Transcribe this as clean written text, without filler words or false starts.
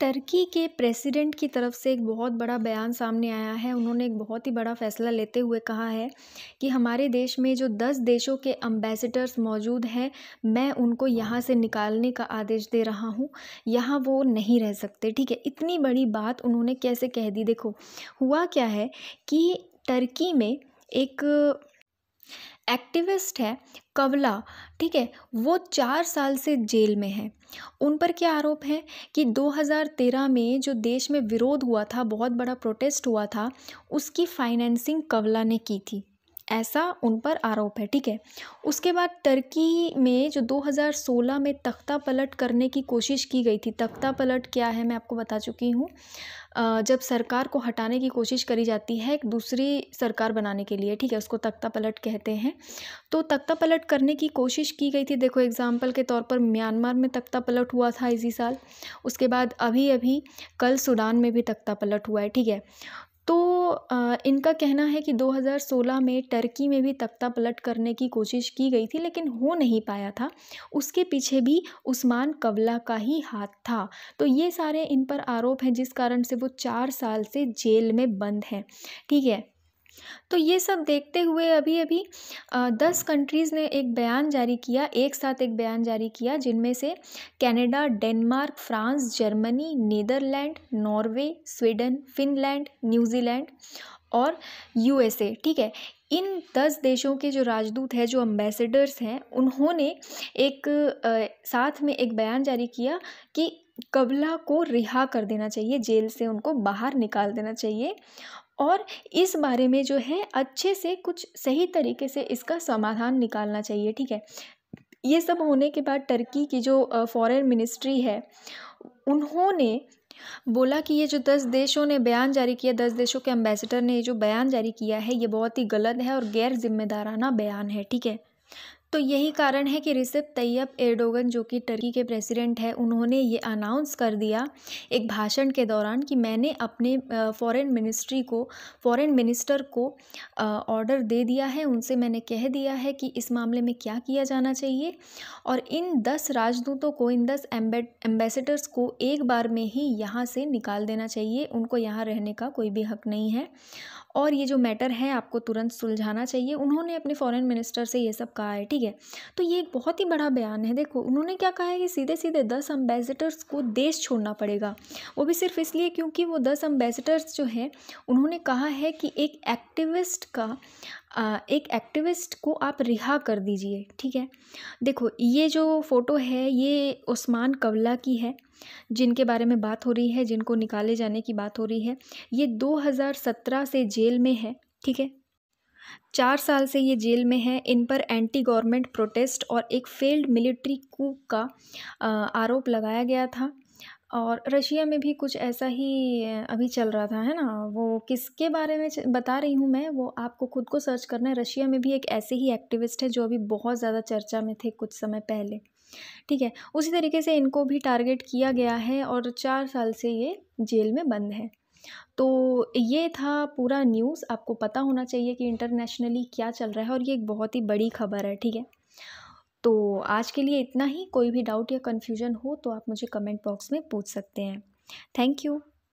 Turkey के president की तरफ से एक बहुत बड़ा बयान सामने आया है। उन्होंने एक बहुत ही बड़ा फैसला लेते हुए कहा है कि हमारे देश में जो 10 देशों के एम्बेसडर्स मौजूद हैं, मैं उनको यहाँ से निकालने का आदेश दे रहा हूँ। यहाँ वो नहीं रह सकते, ठीक है। इतनी बड़ी बात उन्होंने कैसे कह दी? देखो, हुआ क्या है कि टर्की में एक एक्टिविस्ट है कवला, ठीक है। वो 4 साल से जेल में है। उन पर क्या आरोप है कि 2013 में जो देश में विरोध हुआ था, बहुत बड़ा प्रोटेस्ट हुआ था, उसकी फाइनेंसिंग कवला ने की थी, ऐसा उन पर आरोप है, ठीक है। उसके बाद टर्की में जो 2016 में तख्ता पलट करने की कोशिश की गई थी। तख्ता पलट क्या है मैं आपको बता चुकी हूँ। जब सरकार को हटाने की कोशिश करी जाती है एक दूसरी सरकार बनाने के लिए, ठीक है, उसको तख्ता पलट कहते हैं। तो तख्ता पलट करने की कोशिश की गई थी। देखो, एग्जाम्पल के तौर पर म्यांमार में तख्ता पलट हुआ था इसी साल। उसके बाद अभी अभी कल सूडान में भी तख्ता पलट हुआ है, ठीक है। तो इनका कहना है कि 2016 में टर्की में भी तख्ता पलट करने की कोशिश की गई थी, लेकिन हो नहीं पाया था। उसके पीछे भी उस्मान कवला का ही हाथ था। तो ये सारे इन पर आरोप हैं, जिस कारण से वो 4 साल से जेल में बंद हैं, ठीक है। तो ये सब देखते हुए अभी अभी 10 कंट्रीज़ ने एक बयान जारी किया, एक साथ एक बयान जारी किया, जिनमें से Canada, Denmark, France, Germany, Netherland, Norway, Sweden, Finland, New Zealand और यूएसए, ठीक है। इन 10 देशों के जो राजदूत हैं, जो एम्बेसडर्स हैं, उन्होंने एक साथ में एक बयान जारी किया कि कवला को रिहा कर देना चाहिए, जेल से उनको बाहर निकाल देना चाहिए और इस बारे में जो है अच्छे से कुछ सही तरीके से इसका समाधान निकालना चाहिए, ठीक है। ये सब होने के बाद टर्की की जो फॉरेन मिनिस्ट्री है, उन्होंने बोला कि ये जो 10 देशों ने बयान जारी किया, 10 देशों के एम्बेसडर ने ये जो बयान जारी किया है, ये बहुत ही गलत है और गैर जिम्मेदाराना बयान है, ठीक है। तो यही कारण है कि रिसेप तैयब एर्दोगन, जो कि टर्की के प्रेसिडेंट है, उन्होंने ये अनाउंस कर दिया एक भाषण के दौरान कि मैंने अपने फॉरेन मिनिस्टर को ऑर्डर दे दिया है, उनसे मैंने कह दिया है कि इस मामले में क्या किया जाना चाहिए और इन 10 राजदूतों को, इन 10 एम्बेसडर्स को एक बार में ही यहाँ से निकाल देना चाहिए। उनको यहाँ रहने का कोई भी हक नहीं है और ये जो मैटर है आपको तुरंत सुलझाना चाहिए। उन्होंने अपने फॉरेन मिनिस्टर से ये सब कहा है, ठीक है। तो ये एक बहुत ही बड़ा बयान है। देखो, उन्होंने क्या कहा है कि सीधे सीधे 10 एम्बेसडर्स को देश छोड़ना पड़ेगा, वो भी सिर्फ इसलिए क्योंकि वो 10 एम्बेसडर्स जो हैं, उन्होंने कहा है कि एक एक्टिविस्ट को आप रिहा कर दीजिए, ठीक है। देखो, ये जो फ़ोटो है ये उस्मान कवला की है, जिनके बारे में बात हो रही है, जिनको निकाले जाने की बात हो रही है। ये 2017 से जेल में है, ठीक है। 4 साल से ये जेल में है। इन पर एंटी गवर्नमेंट प्रोटेस्ट और एक फेल्ड मिलिट्री कू का आरोप लगाया गया था और रशिया में भी कुछ ऐसा ही अभी चल रहा था, है ना। वो किसके बारे में बता रही हूँ मैं, वो आपको खुद को सर्च करना है। रशिया में भी एक ऐसे ही एक्टिविस्ट है जो अभी बहुत ज़्यादा चर्चा में थे कुछ समय पहले, ठीक है। उसी तरीके से इनको भी टारगेट किया गया है और 4 साल से ये जेल में बंद है। तो ये था पूरा न्यूज़। आपको पता होना चाहिए कि इंटरनेशनली क्या चल रहा है और ये एक बहुत ही बड़ी खबर है, ठीक है। तो आज के लिए इतना ही। कोई भी डाउट या कन्फ्यूजन हो तो आप मुझे कमेंट बॉक्स में पूछ सकते हैं। Thank you.